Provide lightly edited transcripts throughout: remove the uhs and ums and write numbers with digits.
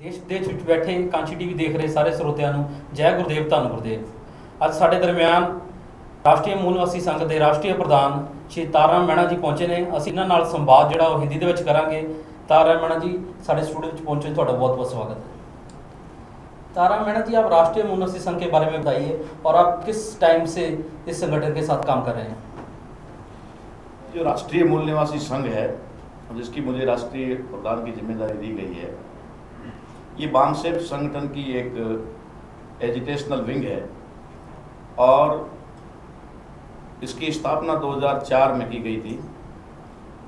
ਦੇਸ਼ ਵਿਦੇਸ਼ ਵਿੱਚ ਬੈਠੇ ਕਾਂਚੀ ਟੀਵੀ ਦੇਖ ਰਹੇ ਸਾਰੇ ਸਰੋਤਿਆਂ ਨੂੰ ਜੈ ਗੁਰਦੇਵ ਧੰਨ ਗੁਰਦੇਵ। ਅੱਜ ਸਾਡੇ ਦਰਮਿਆਨ ਰਾਸ਼ਟਰੀ ਮੂਲ ਨਿਵਾਸੀ ਸੰਘ ਦੇ ਰਾਸ਼ਟਰੀ ਪ੍ਰਧਾਨ ਸ਼੍ਰੀ ਤਾਰਾਰਾਮ ਮਹਿਣਾ ਜੀ ਪਹੁੰਚੇ ਨੇ। ਅਸੀਂ ਇਹਨਾਂ ਨਾਲ ਸੰਵਾਦ ਜਿਹੜਾ ਉਹ ਹਿੰਦੀ ਦੇ ਵਿੱਚ ਕਰਾਂਗੇ। ताराराम महीना जी साढ़े स्टूडियो में पहुंचे, थोड़ा बहुत बहुत स्वागत है। ताराराम महीना जी, आप राष्ट्रीय मूल निवासी संघ के बारे में बताइए और आप किस टाइम से इस संगठन के साथ काम कर रहे हैं? जो राष्ट्रीय मूल निवासी संघ है जिसकी मुझे राष्ट्रीय प्रधान की जिम्मेदारी दी गई है, ये बामसेफ संगठन की एक एजुकेशनल विंग है और इसकी स्थापना 2004 में की गई थी।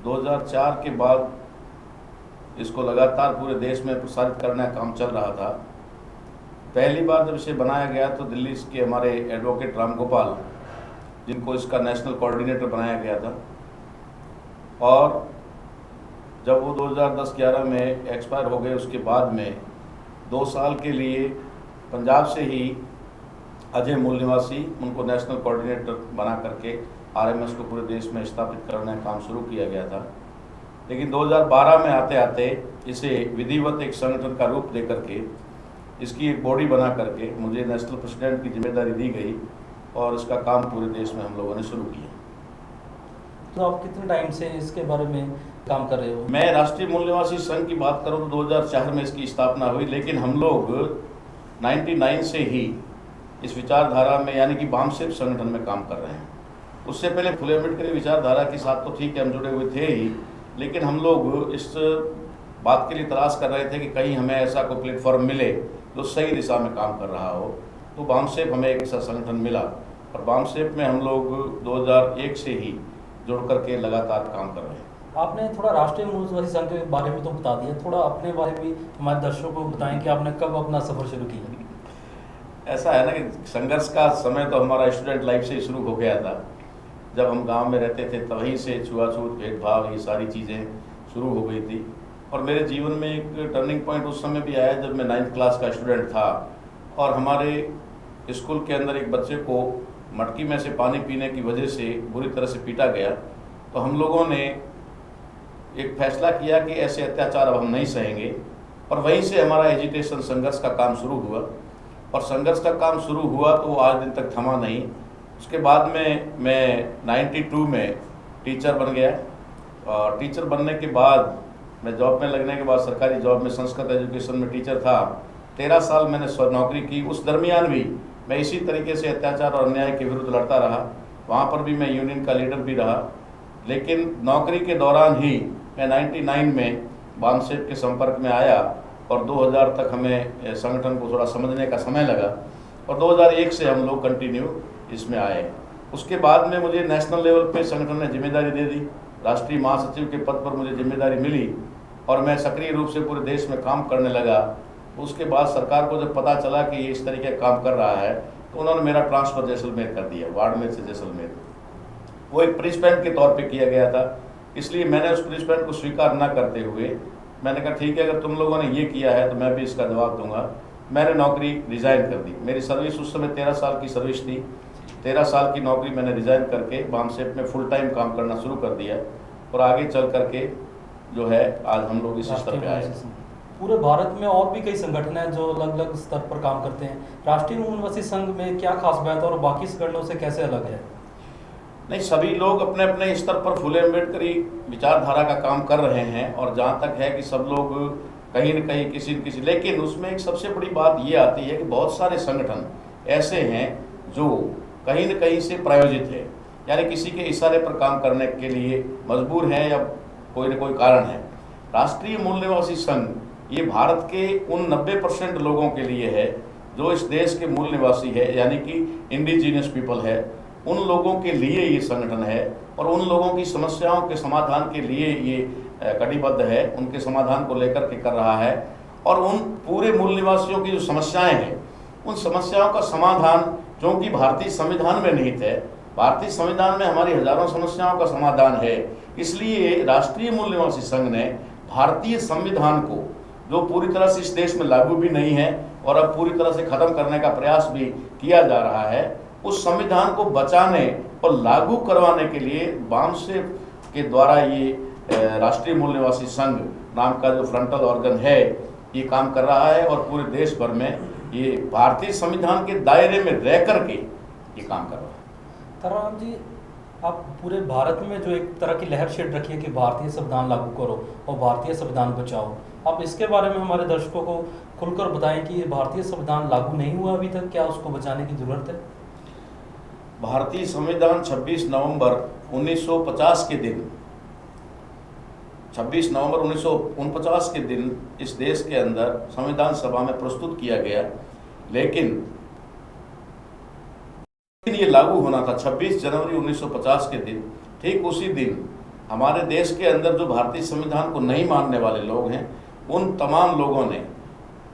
2004 के बाद इसको लगातार पूरे देश में प्रसारित करने का काम चल रहा था। पहली बार जब इसे बनाया गया तो दिल्ली के हमारे एडवोकेट राम गोपाल, जिनको इसका नेशनल कोऑर्डिनेटर बनाया गया था, और जब वो 2010-11 में एक्सपायर हो गए उसके बाद में 2 साल के लिए पंजाब से ही अजय मूल निवासी उनको नेशनल कोऑर्डिनेटर बना करके आरएमएस को पूरे देश में स्थापित करने का काम शुरू किया गया था। लेकिन 2012 में आते आते इसे विधिवत एक संगठन का रूप दे करके इसकी एक बॉडी बना करके मुझे नेशनल प्रेसिडेंट की जिम्मेदारी दी गई और इसका काम पूरे देश में हम लोगों ने शुरू किया। तो आप कितने टाइम से इसके बारे में काम कर रहे हो? मैं राष्ट्रीय मूल निवासी संघ की बात करूँ तो 2004 में इसकी स्थापना हुई, लेकिन हम लोग 99 से ही इस विचारधारा में यानी कि बामसेफ संगठन में काम कर रहे हैं। उससे पहले फुले अम्बेडकर विचारधारा के साथ तो ठीक है हम जुड़े हुए थे ही, लेकिन हम लोग इस बात के लिए तलाश कर रहे थे कि कहीं हमें ऐसा कोई प्लेटफॉर्म मिले जो सही दिशा में काम कर रहा हो। तो बामसेफ हमें एक ऐसा संगठन मिला और बामसेफ में हम लोग 2001 से ही जुड़ करके लगातार काम कर रहे हैं। आपने थोड़ा राष्ट्रीय मूल निवासी संघ के बारे में तो बता दिया, थोड़ा अपने बारे में भी हमारे दर्शकों को बताएं कि आपने कब अपना सफ़र शुरू किया? ऐसा है ना कि संघर्ष का समय तो हमारा स्टूडेंट लाइफ से ही शुरू हो गया था। जब हम गांव में रहते थे तभी से छुआछूत, भेदभाव, ये सारी चीज़ें शुरू हो गई थी। और मेरे जीवन में एक टर्निंग पॉइंट उस समय भी आया जब मैं 9th क्लास का स्टूडेंट था और हमारे स्कूल के अंदर एक बच्चे को मटकी में से पानी पीने की वजह से बुरी तरह से पीटा गया। तो हम लोगों ने एक फैसला किया कि ऐसे अत्याचार अब हम नहीं सहेंगे और वहीं से हमारा एजुटेशन संघर्ष का काम शुरू हुआ। और संघर्ष का काम शुरू हुआ तो वो आज दिन तक थमा नहीं। उसके बाद में मैं 92 में टीचर बन गया और टीचर बनने के बाद मैं जॉब में लगने के बाद सरकारी जॉब में संस्कृत एजुकेशन में टीचर था। 13 साल मैंने नौकरी की। उस दरमियान भी मैं इसी तरीके से अत्याचार और अन्याय के विरुद्ध लड़ता रहा। वहाँ पर भी मैं यूनियन का लीडर भी रहा। लेकिन नौकरी के दौरान ही मैं 99 में बामसेफ के संपर्क में आया और 2000 तक हमें संगठन को थोड़ा समझने का समय लगा और 2001 से हम लोग कंटिन्यू इसमें आए। उसके बाद में मुझे नेशनल लेवल पे संगठन ने जिम्मेदारी दे दी। राष्ट्रीय महासचिव के पद पर मुझे जिम्मेदारी मिली और मैं सक्रिय रूप से पूरे देश में काम करने लगा। उसके बाद सरकार को जब पता चला कि ये इस तरीके का काम कर रहा है तो उन्होंने मेरा ट्रांसफ़र जैसलमेर कर दिया, बाड़मेर से जैसलमेर। वो एक प्रिंसिपल के तौर पर किया गया था, इसलिए मैंने उस प्रिंसिपल को स्वीकार न करते हुए मैंने कहा ठीक है, अगर तुम लोगों ने ये किया है तो मैं भी इसका जवाब दूंगा। मैंने नौकरी रिज़ाइन कर दी। मेरी सर्विस उस समय 13 साल की सर्विस थी। 13 साल की नौकरी मैंने रिज़ाइन करके बामसेफ में फुल टाइम काम करना शुरू कर दिया और आगे चल करके जो है आज हम लोग इस स्तर पे आए। पूरे भारत में और भी कई संगठन हैं जो अलग अलग स्तर पर काम करते हैं। राष्ट्रीय मूल निवासी संघ में क्या खास बात है और बाकी संगठनों से कैसे अलग है? नहीं, सभी लोग अपने अपने स्तर पर फुले अम्बेडकरी विचारधारा का काम कर रहे हैं और जहाँ तक है कि सब लोग कहीं न कहीं किसी न किसी, लेकिन उसमें एक सबसे बड़ी बात ये आती है कि बहुत सारे संगठन ऐसे हैं जो कहीं न कहीं से प्रायोजित है, यानी किसी के इशारे पर काम करने के लिए मजबूर हैं या कोई न कोई कारण है। राष्ट्रीय मूल निवासी संघ ये भारत के उन 90% लोगों के लिए है जो इस देश के मूल निवासी है, यानी कि इंडिजीनियस पीपल है। उन लोगों के लिए ये संगठन है और उन लोगों की समस्याओं के समाधान के लिए ये कटिबद्ध है, उनके समाधान को लेकर के कर रहा है। और उन पूरे मूल निवासियों की जो समस्याएं हैं उन समस्याओं का समाधान, क्योंकि भारतीय संविधान में निहित है, भारतीय संविधान में हमारी हजारों समस्याओं का समाधान है, इसलिए राष्ट्रीय मूल निवासी संघ ने भारतीय संविधान को, जो पूरी तरह से इस देश में लागू भी नहीं है और अब पूरी तरह से खत्म करने का प्रयास भी किया जा रहा है, उस संविधान को बचाने और लागू करवाने के लिए बामसेफ के द्वारा ये राष्ट्रीय मूल निवासी संघ नाम का जो फ्रंटल ऑर्गन है ये काम कर रहा है और पूरे देश भर में ये भारतीय संविधान के दायरे में रह करके ये काम कर रहा है। ताराराम जी, आप पूरे भारत में जो एक तरह की लहर छेड़ रखी है कि भारतीय संविधान लागू करो और भारतीय संविधान बचाओ, आप इसके बारे में हमारे दर्शकों को खुलकर बताएं कि ये भारतीय संविधान लागू नहीं हुआ अभी तक, क्या उसको बचाने की जरूरत है? भारतीय संविधान 26 नवंबर 1950 के दिन 26 नवंबर 1949 के दिन इस देश के अंदर संविधान सभा में प्रस्तुत किया गया, लेकिन ये लागू होना था 26 जनवरी 1950 के दिन। ठीक उसी दिन हमारे देश के अंदर जो भारतीय संविधान को नहीं मानने वाले लोग हैं, उन तमाम लोगों ने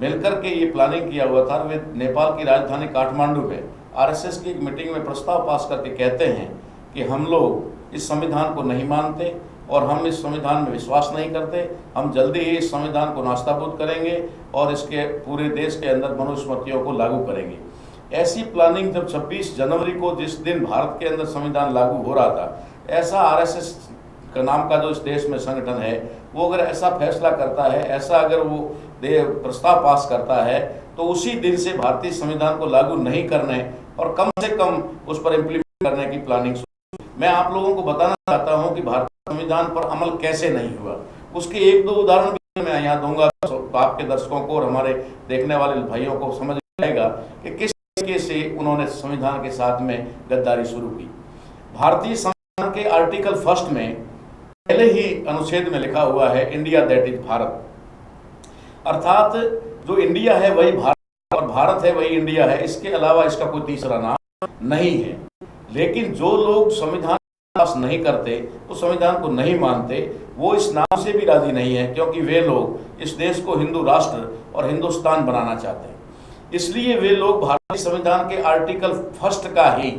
मिलकर के ये प्लानिंग किया हुआ था। वे नेपाल की राजधानी काठमांडू में आरएसएस की एक मीटिंग में प्रस्ताव पास करके कहते हैं कि हम लोग इस संविधान को नहीं मानते और हम इस संविधान में विश्वास नहीं करते, हम जल्दी ही इस संविधान को नास्ताबूद करेंगे और इसके पूरे देश के अंदर मनुस्मृतियों को लागू करेंगे। ऐसी प्लानिंग जब 26 जनवरी को, जिस दिन भारत के अंदर संविधान लागू हो रहा था, ऐसा आरएसएस का नाम का जो इस देश में संगठन है, वो अगर ऐसा फैसला करता है, ऐसा अगर वो प्रस्ताव पास करता है, तो उसी दिन से भारतीय संविधान को लागू नहीं करने और कम से कम उस पर इम्प्लीमेंट करने की प्लानिंग। मैं आप लोगों को बताना चाहता हूं कि भारतीय संविधान पर अमल कैसे नहीं हुआ, उसके एक दो उदाहरण भी मैं यहाँ दूंगा, तो आपके दर्शकों को और हमारे देखने वाले भाइयों को समझ आएगा कि किस तरीके से उन्होंने संविधान के साथ में गद्दारी शुरू की। भारतीय संविधान के आर्टिकल 1 में पहले ही अनुच्छेद में लिखा हुआ है इंडिया दैट इज भारत, अर्थात जो इंडिया है वही भारत और भारत है वही इंडिया है, इसके अलावा इसका कोई तीसरा नाम नहीं है। लेकिन जो लोग संविधान पास नहीं करते, वो संविधान को नहीं मानते, वो इस नाम से भी राजी नहीं है, क्योंकि वे लोग इस देश को हिंदू राष्ट्र और हिंदुस्तान बनाना चाहते हैं। इसलिए वे लोग भारतीय संविधान के आर्टिकल 1 का ही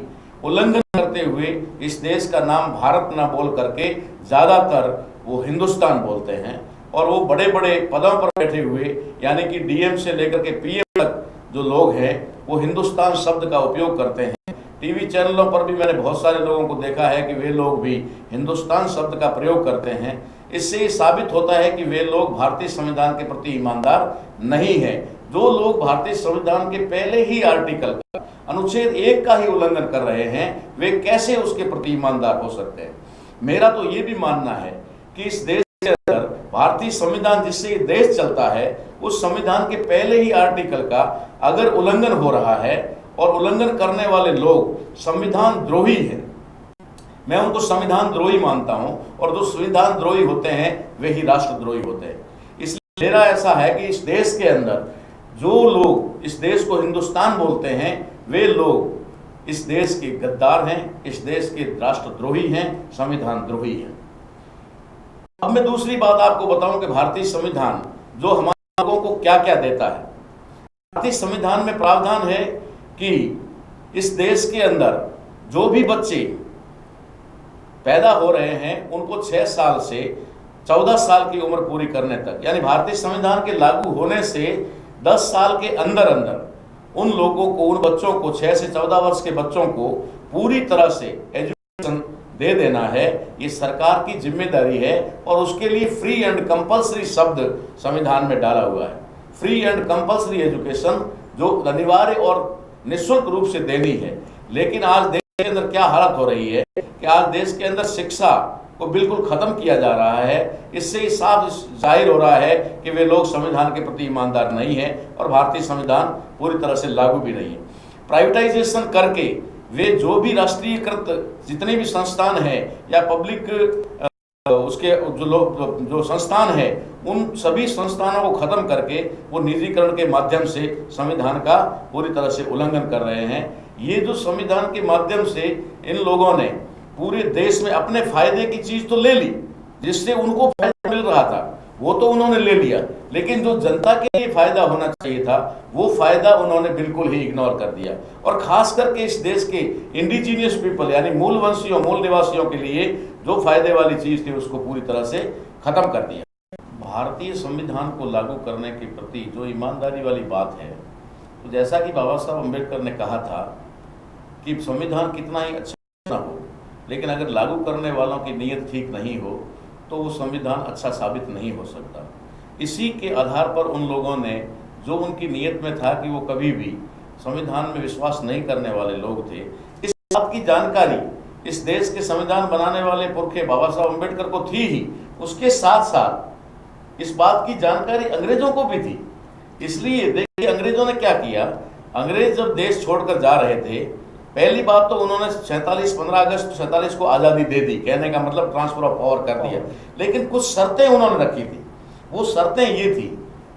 उल्लंघन करते हुए इस देश का नाम भारत न बोल करके ज्यादातर वो हिंदुस्तान बोलते हैं, और वो बड़े बड़े पदों पर बैठे हुए, यानी कि डीएम से लेकर के पीएम तक जो लोग हैं, वो हिंदुस्तान शब्द का उपयोग करते हैं। टीवी चैनलों पर भी मैंने बहुत सारे लोगों को देखा है कि वे लोग भी हिंदुस्तान शब्द का प्रयोग करते हैं। इससे ये साबित होता है कि वे लोग भारतीय संविधान के प्रति ईमानदार नहीं है। जो लोग भारतीय संविधान के पहले ही आर्टिकल का अनुच्छेद 1 का ही उल्लंघन कर रहे हैं, वे कैसे उसके प्रति ईमानदार हो सकते हैं? मेरा तो ये भी मानना है कि इस देश के अंदर भारतीय संविधान जिससे देश चलता है, उस संविधान के पहले ही आर्टिकल का अगर उल्लंघन हो रहा है और उल्लंघन करने वाले लोग संविधान द्रोही हैं, मैं उनको संविधान द्रोही मानता हूं, और जो संविधान द्रोही होते हैं वे ही राष्ट्रद्रोही होते हैं। इसलिए मेरा ऐसा है कि इस देश के अंदर जो लोग इस देश को हिंदुस्तान बोलते हैं, वे लोग इस देश के गद्दार हैं, इस देश के राष्ट्रद्रोही हैं, संविधान द्रोही हैं। अब मैं दूसरी बात आपको बताऊं कि भारतीय संविधान जो हमारे लोगों को क्या क्या देता है। भारतीय संविधान में प्रावधान है कि इस देश के अंदर जो भी बच्चे पैदा हो रहे हैं, उनको 6 साल से 14 साल की उम्र पूरी करने तक, यानी भारतीय संविधान के लागू होने से 10 साल के अंदर अंदर उन लोगों को, उन बच्चों को, 6 से 14 वर्ष के बच्चों को पूरी तरह से एजुकेशन दे देना है। ये सरकार की जिम्मेदारी है, और उसके लिए फ्री एंड कंपल्सरी शब्द संविधान में डाला हुआ है। फ्री एंड कंपल्सरी एजुकेशन जो अनिवार्य और निःशुल्क रूप से देनी है। लेकिन आज देश के अंदर क्या हालत हो रही है कि आज देश के अंदर शिक्षा को बिल्कुल खत्म किया जा रहा है। इससे साफ जाहिर हो रहा है कि वे लोग संविधान के प्रति ईमानदार नहीं है और भारतीय संविधान पूरी तरह से लागू भी नहीं है। प्राइवेटाइजेशन करके वे जो भी राष्ट्रीयकृत जितने भी संस्थान हैं या पब्लिक उसके जो संस्थान है, उन सभी संस्थानों को खत्म करके वो निजीकरण के माध्यम से संविधान का पूरी तरह से उल्लंघन कर रहे हैं। ये जो संविधान के माध्यम से इन लोगों ने पूरे देश में अपने फायदे की चीज तो ले ली, जिससे उनको फायदा मिल रहा था वो तो उन्होंने ले लिया, लेकिन जो जनता के लिए फायदा होना चाहिए था वो फायदा उन्होंने बिल्कुल ही इग्नोर कर दिया। और खास करके इस देश के इंडिजीनियस पीपल, यानी मूल वंशियों, मूल निवासियों के लिए जो फायदे वाली चीज थी उसको पूरी तरह से खत्म कर दिया। भारतीय संविधान को लागू करने के प्रति जो ईमानदारी वाली बात है, तो जैसा कि बाबा साहब अम्बेडकर ने कहा था कि संविधान कितना ही अच्छा हो, लेकिन अगर लागू करने वालों की नीयत ठीक नहीं हो तो वो संविधान अच्छा साबित नहीं हो सकता। इसी के आधार पर उन लोगों ने, जो उनकी नीयत में था कि वो कभी भी संविधान में विश्वास नहीं करने वाले लोग थे, इस बात की जानकारी इस देश के संविधान बनाने वाले पुरखे बाबा साहब अम्बेडकर को थी ही, उसके साथ साथ इस बात की जानकारी अंग्रेजों को भी थी। इसलिए देखिए अंग्रेजों ने क्या किया, अंग्रेज जब देश छोड़कर जा रहे थे, पहली बात तो उन्होंने 15 अगस्त 47 को आज़ादी दे दी, कहने का मतलब ट्रांसफर ऑफ पावर कर दिया, लेकिन कुछ शर्तें उन्होंने रखी थी। वो शर्तें ये थी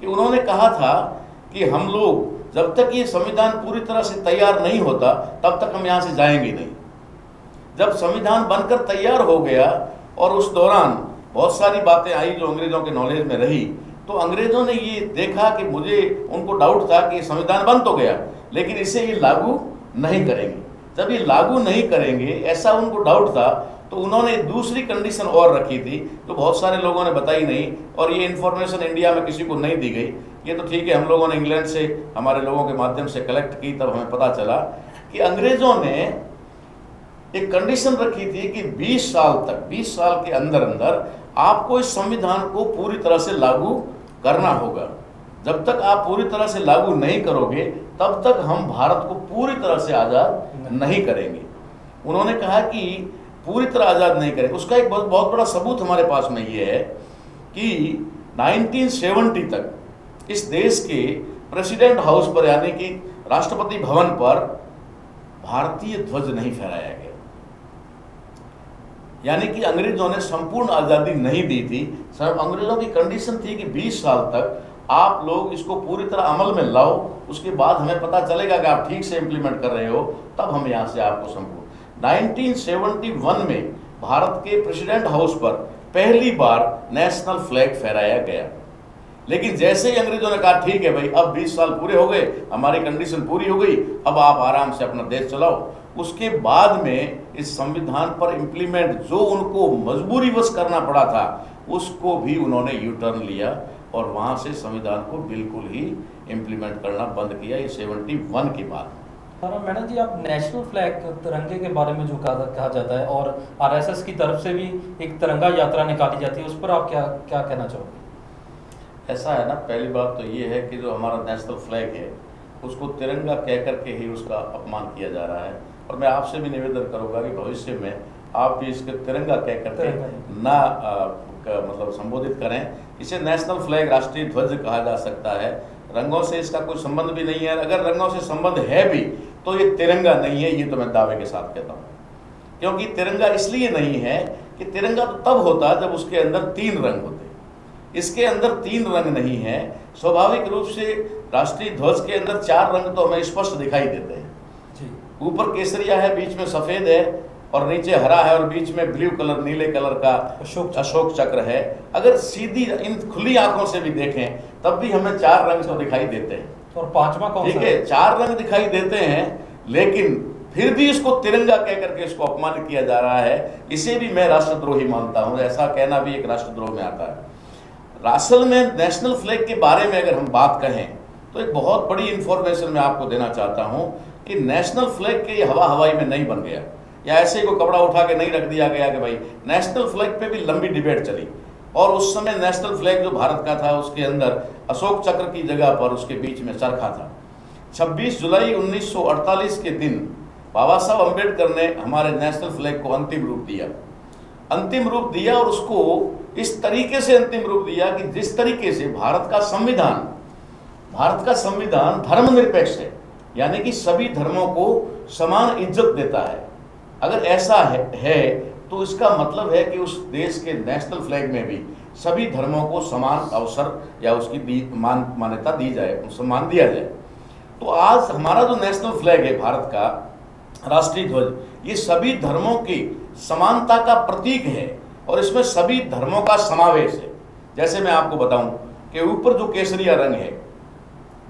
कि उन्होंने कहा था कि हम लोग जब तक ये संविधान पूरी तरह से तैयार नहीं होता तब तक हम यहाँ से जाएंगे नहीं। जब संविधान बनकर तैयार हो गया और उस दौरान बहुत सारी बातें आई जो अंग्रेजों के नॉलेज में रही, तो अंग्रेजों ने ये देखा कि मुझे, उनको डाउट था कि संविधान बन तो गया लेकिन इसे ये लागू नहीं करेंगे। जब ये लागू नहीं करेंगे ऐसा उनको डाउट था, तो उन्होंने दूसरी कंडीशन और रखी थी जो बहुत सारे लोगों ने बताई नहीं, और ये इन्फॉर्मेशन इंडिया में किसी को नहीं दी गई। ये तो ठीक है, हम लोगों ने इंग्लैंड से हमारे लोगों के माध्यम से कलेक्ट की, तब हमें पता चला कि अंग्रेजों ने एक कंडीशन रखी थी कि 20 साल तक, 20 साल के अंदर अंदर आपको इस संविधान को पूरी तरह से लागू करना होगा। जब तक आप पूरी तरह से लागू नहीं करोगे तब तक हम भारत को पूरी तरह से आज़ाद नहीं करेंगे। उन्होंने कहा कि पूरी तरह आज़ाद नहीं करेंगे। उसका एक बहुत बड़ा सबूत हमारे पास में ये है कि 1970 तक इस देश के प्रेसिडेंट हाउस पर, यानी कि राष्ट्रपति भवन पर, भारतीय ध्वज नहीं फहराया गया। यानी कि अंग्रेजों ने संपूर्ण आज़ादी नहीं दी थी। अंग्रेजों की कंडीशन थी कि 20 साल तक आप लोग इसको पूरी तरह अमल में लाओ, उसके बाद हमें पता चलेगा कि आप ठीक से इंप्लीमेंट कर रहे हो, तब हम यहाँ से आपको संपूर्ण। 1971 में भारत के प्रेसिडेंट हाउस पर पहली बार नेशनल फ्लैग फहराया गया। लेकिन जैसे ही अंग्रेजों ने कहा ठीक है भाई, अब 20 साल पूरे हो गए, हमारी कंडीशन पूरी हो गई, अब आप आराम से अपना देश चलाओ, उसके बाद में इस संविधान पर इम्प्लीमेंट जो उनको मजबूरीवश करना पड़ा था, उसको भी उन्होंने यू टर्न लिया और वहाँ से संविधान को बिल्कुल ही इम्प्लीमेंट करना बंद किया, ये 71 के बाद। मैडम जी, आप नेशनल फ्लैग तिरंगे के बारे में जो कहा जाता है और आरएसएस की तरफ से भी एक तिरंगा यात्रा निकाली जाती है, उस पर आप क्या कहना चाहोगे? ऐसा है ना, पहली बात तो ये है कि जो हमारा नेशनल फ्लैग है उसको तिरंगा कह करके ही उसका अपमान किया जा रहा है, और मैं आपसे भी निवेदन करूंगा कि भविष्य में आप भी इसके तिरंगा कह करके ना मतलब संबोधित करें। इसे नेशनल फ्लैग, राष्ट्रीय ध्वज कहा जा सकता है। रंगों से इसका कोई संबंध भी नहीं है, अगर रंगों से संबंध है भी तो ये तिरंगा नहीं है, ये तो मैं दावे के साथ कहता हूँ। क्योंकि तिरंगा इसलिए नहीं है कि तिरंगा तो तब होता जब उसके अंदर 3 रंग होते, इसके अंदर 3 रंग नहीं है। स्वाभाविक रूप से राष्ट्रीय ध्वज के अंदर 4 रंग तो हमें स्पष्ट दिखाई देते हैं। ऊपर केसरिया है, बीच में सफेद है और नीचे हरा है और बीच में ब्लू कलर, नीले कलर का अशोक चक्र है। अगर सीधी इन खुली आंखों से भी देखें तब भी हमें 4 रंग तो दिखाई देते हैं। और 5वां कौन सा? ठीक है, 4 रंग दिखाई देते हैं, लेकिन फिर भी इसको तिरंगा कह करके इसको अपमानित किया जा रहा है। इसे भी मैं राष्ट्रद्रोही मानता हूं, ऐसा कहना भी एक राष्ट्रद्रोह में आता है। असल में नेशनल फ्लैग के बारे में अगर हम बात कहें तो एक बहुत बड़ी इंफॉर्मेशन मैं आपको देना चाहता हूं कि नेशनल फ्लैग के ये हवाई में नहीं बन गया, या ऐसे ही को कपड़ा उठा के नहीं रख दिया गया कि भाई नेशनल फ्लैग पे भी लंबी डिबेट चली। और उस समय नेशनल फ्लैग जो भारत का था उसके अंदर अशोक चक्र की जगह पर उसके बीच में चरखा था। 26 जुलाई 1948 के दिन बाबा साहब अम्बेडकर ने हमारे नेशनल फ्लैग को अंतिम रूप दिया और उसको इस तरीके से अंतिम रूप दिया कि जिस तरीके से भारत का संविधान धर्मनिरपेक्ष है, यानी कि सभी धर्मों को समान इज्जत देता है। अगर ऐसा है तो इसका मतलब है कि उस देश के नेशनल फ्लैग में भी सभी धर्मों को समान अवसर या उसकी मान्यता दी जाए, सम्मान दिया जाए। तो आज हमारा जो नेशनल फ्लैग है भारत का राष्ट्रीय ध्वज, ये सभी धर्मों की समानता का प्रतीक है और इसमें सभी धर्मों का समावेश है। जैसे मैं आपको बताऊं कि ऊपर जो केसरिया रंग है,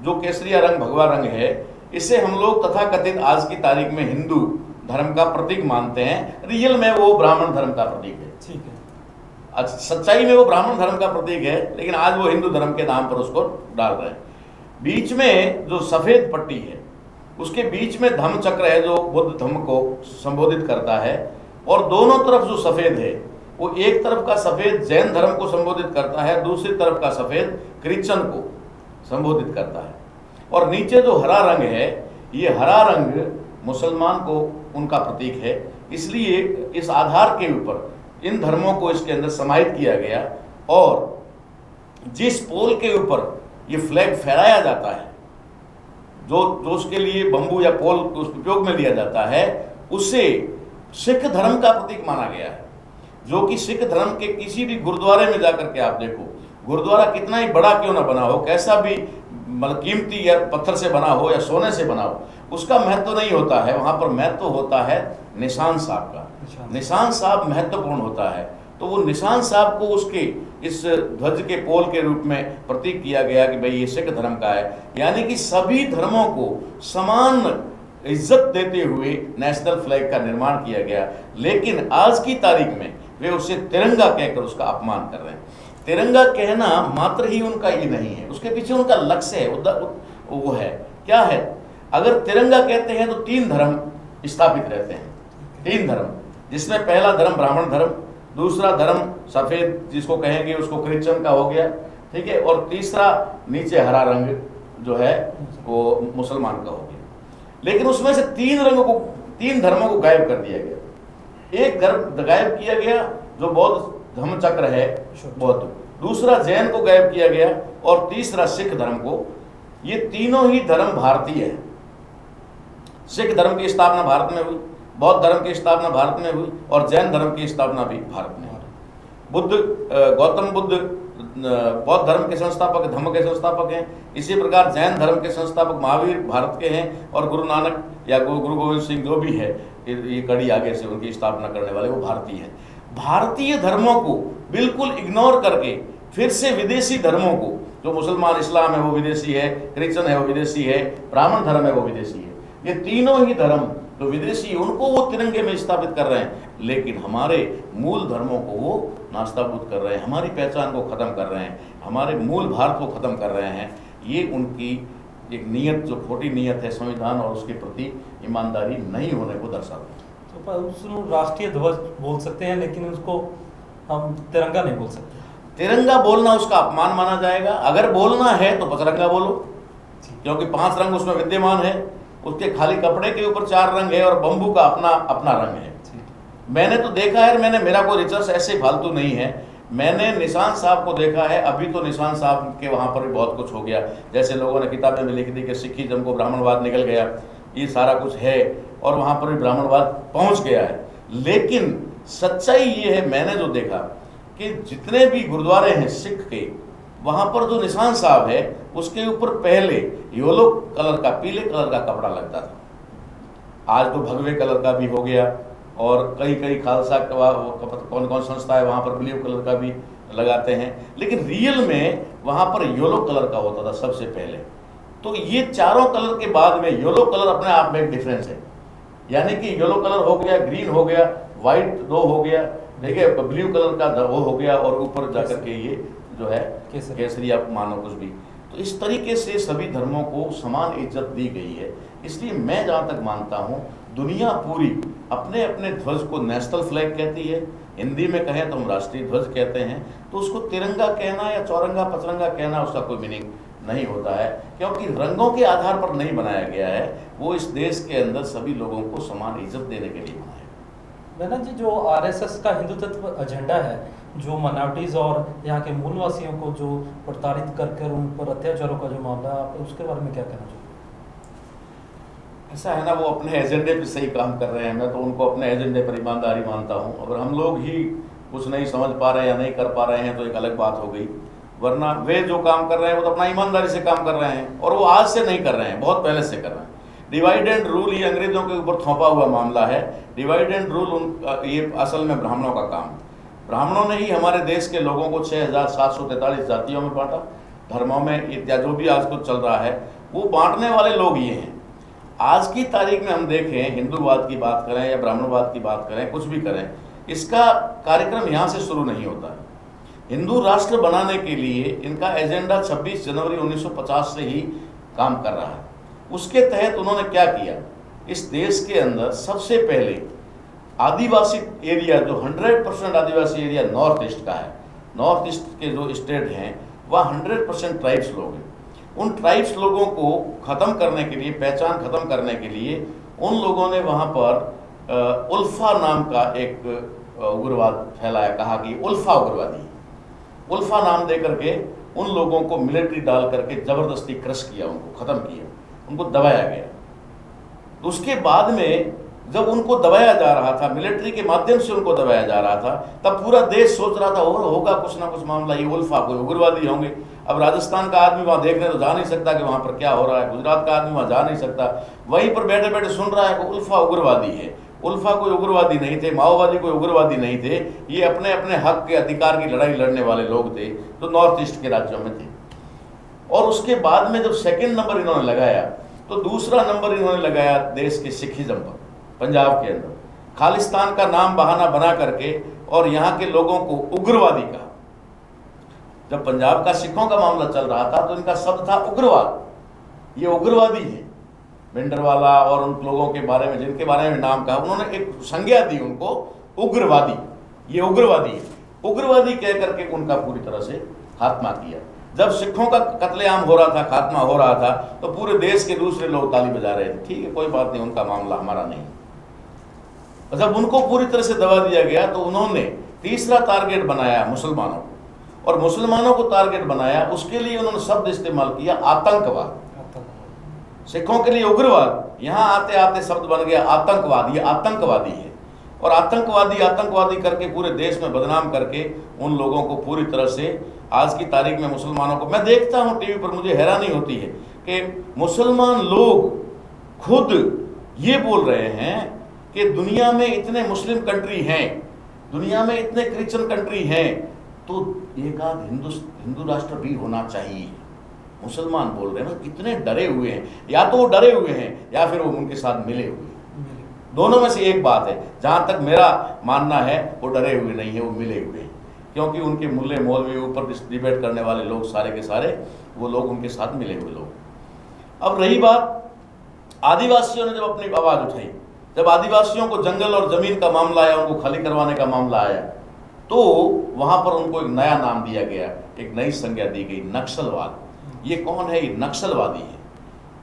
जो केसरिया रंग भगवा रंग है, इसे हम लोग तथाकथित आज की तारीख में हिंदू धर्म का प्रतीक मानते हैं। रियल में वो ब्राह्मण धर्म का प्रतीक है। ठीक है, अच्छा, सच्चाई में वो ब्राह्मण धर्म का प्रतीक है, लेकिन आज वो हिंदू धर्म के नाम पर उसको डाल रहे हैं। बीच में जो सफेद पट्टी है उसके बीच में धम्म चक्र है जो बुद्ध धम्म को संबोधित करता है, और दोनों तरफ जो सफेद है वो एक तरफ का सफेद जैन धर्म को संबोधित करता है, दूसरी तरफ का सफेद क्रिश्चियन को संबोधित करता है। और नीचे जो हरा रंग है, ये हरा रंग मुसलमान को उनका प्रतीक है, इसलिए इस आधार के ऊपर इन धर्मों को इसके अंदर समाहित किया गया। और जिस पोल के ऊपर ये फ्लैग फहराया जाता है, जो उसके लिए बंबू या पोल उस उपयोग में लिया जाता है, उसे सिख धर्म का प्रतीक माना गया है। जो कि सिख धर्म के किसी भी गुरुद्वारे में जाकर के आप देखो, गुरुद्वारा कितना ही बड़ा क्यों ना बना हो, कैसा भी मतलब कीमती या पत्थर से बना हो या सोने से बना हो, उसका महत्व नहीं होता है। वहां पर महत्व होता है निशान साहब का। निशान साहब महत्वपूर्ण होता है। तो वो निशान साहब को उसके इस ध्वज के पोल के रूप में प्रतीक किया गया कि भाई ये सिख धर्म का है। यानी कि सभी धर्मों को समान इज्जत देते हुए नेशनल फ्लैग का निर्माण किया गया। लेकिन आज की तारीख में वे उसे तिरंगा कहकर उसका अपमान कर रहे हैं। तिरंगा कहना मात्र ही उनका ये नहीं है, उसके पीछे उनका लक्ष्य है, वो है क्या है। अगर तिरंगा कहते हैं तो 3 धर्म स्थापित रहते हैं, 3 धर्म, जिसमें पहला धर्म ब्राह्मण धर्म, दूसरा धर्म सफेद जिसको कहेंगे उसको क्रिश्चियन का हो गया, ठीक है, और तीसरा नीचे हरा रंग जो है वो मुसलमान का हो गया। लेकिन उसमें से 3 धर्मों को गायब कर दिया गया। एक धर्म गायब किया गया जो बौद्ध धम्म चक्र है, बौद्ध, दूसरा जैन को गायब किया गया, और तीसरा सिख धर्म को। ये तीनों ही धर्म भारतीय है। सिख धर्म की स्थापना भारत में हुई, बौद्ध धर्म की स्थापना भारत में हुई, और जैन धर्म की स्थापना भी भारत में हुई। गौतम बुद्ध बौद्ध धर्म के संस्थापक, धम्म के संस्थापक हैं। इसी प्रकार जैन धर्म के संस्थापक महावीर भारत के हैं, और गुरु नानक या गुरु गोविंद सिंह जो भी है, ये कड़ी आगे से उनकी स्थापना करने वाले वो भारतीय हैं। भारतीय धर्मों को बिल्कुल इग्नोर करके फिर से विदेशी धर्मों को, जो मुसलमान इस्लाम है वो विदेशी है, क्रिश्चियन है वो विदेशी है, ब्राह्मण धर्म है वो विदेशी है, ये तीनों ही धर्म जो विदेशी, उनको वो तिरंगे में स्थापित कर रहे हैं। लेकिन हमारे मूल धर्मों को वो नास्ताबूद कर रहे हैं, हमारी पहचान को खत्म कर रहे हैं, हमारे मूल भारत को खत्म कर रहे हैं। ये उनकी एक नीयत, जो खोटी नीयत है संविधान और उसके प्रति ईमानदारी नहीं होने को दर्शाती है। तो उसको राष्ट्रीय ध्वज बोल सकते हैं, लेकिन उसको हम तिरंगा नहीं बोल सकते। तिरंगा बोलना उसका अपमान माना जाएगा। अगर बोलना है तो पचरंगा बोलो, क्योंकि 5 रंग उसमें विद्यमान है। उसके खाली कपड़े के ऊपर 4 रंग है और बंबू का अपना अपना रंग है। मैंने तो देखा है, मेरा कोई रिसर्च ऐसे फालतू नहीं है, मैंने निशान साहब को देखा है। अभी तो निशान साहब के वहाँ पर भी बहुत कुछ हो गया, जैसे लोगों ने किताबें में लिख दी कि सिखिज्म को ब्राह्मणवाद निकल गया, ये सारा कुछ है, और वहाँ पर भी ब्राह्मणवाद पहुँच गया है। लेकिन सच्चाई ये है, मैंने जो देखा कि जितने भी गुरुद्वारे हैं सिख के, वहाँ पर जो निशान साहब है उसके ऊपर पहले येलो कलर का, पीले कलर का कपड़ा लगता था। आज तो भगवे कलर का भी हो गया, और कई खालसा कौन कौन संस्था है वहाँ पर ब्लू कलर का भी लगाते हैं। लेकिन रियल में वहाँ पर येलो कलर का होता था सबसे पहले। तो ये चारों कलर के बाद में येलो कलर अपने आप में एक डिफरेंस है। यानी कि येलो कलर हो गया, ग्रीन हो गया, व्हाइट 2 हो गया, देखिए ब्लू कलर का वो हो गया, और ऊपर जाकर के ये जो है केसरी, आप मानो कुछ भी। तो इस तरीके से सभी धर्मों को समान इज्जत दी गई है। इसलिए मैं जहाँ तक मानता हूँ, दुनिया पूरी अपने अपने ध्वज को नेशनल फ्लैग कहती है। हिंदी में कहें तो हम राष्ट्रीय ध्वज कहते हैं। तो उसको तिरंगा कहना या चौरंगा पचरंगा कहना उसका कोई मीनिंग नहीं होता है, क्योंकि रंगों के आधार पर नहीं बनाया गया है। वो इस देश के अंदर सभी लोगों को समान इज्जत देने के लिए बनाया है। मैना जी, जो आरएसएस का हिंदुत्व एजेंडा है, जो माइनॉरिटीज़ और यहाँ के मूलवासियों को जो प्रताड़ित कर उन पर अत्याचारों का जो मामला है, आप उसके बारे में क्या कहना चाहते हैं? ऐसा है ना, वो अपने एजेंडे पे सही काम कर रहे हैं। मैं तो उनको अपने एजेंडे पर ईमानदारी मानता हूँ। अगर हम लोग ही कुछ नहीं समझ पा रहे हैं या नहीं कर पा रहे हैं तो एक अलग बात हो गई, वरना वे जो काम कर रहे हैं वो तो अपना ईमानदारी से काम कर रहे हैं, और वो आज से नहीं कर रहे हैं, बहुत पहले से कर रहे हैं। डिवाइड एंड रूल ये अंग्रेजों के ऊपर थोपा हुआ मामला है। डिवाइड एंड रूल ये असल में ब्राह्मणों का काम। ब्राह्मणों ने ही हमारे देश के लोगों को 6743 जातियों में बांटा, धर्मों में, या जो भी आज कुछ चल रहा है वो बांटने वाले लोग ये हैं। आज की तारीख में हम देखें, हिंदूवाद की बात करें या ब्राह्मणवाद की बात करें, कुछ भी करें, इसका कार्यक्रम यहाँ से शुरू नहीं होता है। हिंदू राष्ट्र बनाने के लिए इनका एजेंडा 26 जनवरी 1950 से ही काम कर रहा है। उसके तहत उन्होंने क्या किया, इस देश के अंदर सबसे पहले आदिवासी एरिया जो 100% आदिवासी एरिया नॉर्थ ईस्ट का है, नॉर्थ ईस्ट के जो स्टेट हैं वह 100% ट्राइब्स लोग हैं। उन ट्राइब्स लोगों को ख़त्म करने के लिए, पहचान ख़त्म करने के लिए उन लोगों ने वहाँ पर उल्फा नाम का एक उग्रवाद फैलाया, कहा कि उल्फा उग्रवादी, उल्फा नाम दे करके उन लोगों को मिलिट्री डाल करके ज़बरदस्ती क्रश किया, उनको ख़त्म किया, उनको दबाया गया। तो उसके बाद में जब उनको दबाया जा रहा था, मिलिट्री के माध्यम से उनको दबाया जा रहा था, तब पूरा देश सोच रहा था होगा कुछ ना कुछ मामला, ये उल्फा कोई उग्रवादी होंगे। अब राजस्थान का आदमी वहाँ देखने तो जा नहीं सकता कि वहाँ पर क्या हो रहा है, गुजरात का आदमी वहाँ जा नहीं सकता, वहीं पर बैठे बैठे सुन रहा है कि उल्फा उग्रवादी है। उल्फा कोई उग्रवादी नहीं थे, माओवादी कोई उग्रवादी नहीं थे, ये अपने अपने हक के अधिकार की लड़ाई लड़ने वाले लोग थे जो नॉर्थ ईस्ट के राज्यों में थे। और उसके बाद में जब सेकेंड नंबर इन्होंने लगाया तो दूसरा नंबर इन्होंने लगाया देश के सिखिज्म पर, पंजाब के अंदर खालिस्तान का नाम बहाना बना करके और यहाँ के लोगों को उग्रवादी कहा। जब पंजाब का सिखों का मामला चल रहा था तो इनका शब्द था उग्रवाद, ये उग्रवादी है। भिंडरवाला और उन लोगों के बारे में जिनके बारे में नाम कहा, उन्होंने एक संज्ञा दी उनको उग्रवादी, ये उग्रवादी है। उग्रवादी कह करके उनका पूरी तरह से खात्मा किया। जब सिखों का कत्लेआम हो रहा था, खात्मा हो रहा था, तो पूरे देश के दूसरे लोग ताली बजा रहे थे, ठीक है कोई बात नहीं, उनका मामला हमारा नहीं। जब उनको पूरी तरह से दबा दिया गया तो उन्होंने तीसरा टारगेट बनाया मुसलमानों को, और मुसलमानों को टारगेट बनाया, उसके लिए उन्होंने शब्द इस्तेमाल किया आतंकवाद। सिखों के लिए उग्रवाद, यहाँ आते आते शब्द बन गया आतंकवाद, ये आतंकवादी है। और आतंकवादी आतंकवादी करके पूरे देश में बदनाम करके उन लोगों को पूरी तरह से आज की तारीख में मुसलमानों को, मैं देखता हूँ टीवी पर, मुझे हैरानी होती है कि मुसलमान लोग खुद ये बोल रहे हैं कि दुनिया में इतने मुस्लिम कंट्री हैं, दुनिया में इतने क्रिश्चियन कंट्री हैं, तो एक आध हिंदू राष्ट्र भी होना चाहिए। मुसलमान बोल रहे हैं ना, कितने डरे हुए हैं, या तो वो डरे हुए हैं या फिर वो उनके साथ मिले हुए हैं, दोनों में से एक बात है। जहां तक मेरा मानना है वो डरे हुए नहीं है, वो मिले हुए हैं, क्योंकि उनके मुल्ले मौलवी ऊपर डिबेट करने वाले लोग सारे के सारे वो लोग उनके साथ मिले हुए लोग। अब रही बात आदिवासियों ने जब अपनी आवाज उठाई, जब आदिवासियों को जंगल और जमीन का मामला आया, उनको खाली करवाने का मामला आया, तो वहां पर उनको एक नया नाम दिया गया, एक नई संज्ञा दी गई, नक्सलवाद। ये कौन है? ये नक्सलवादी है।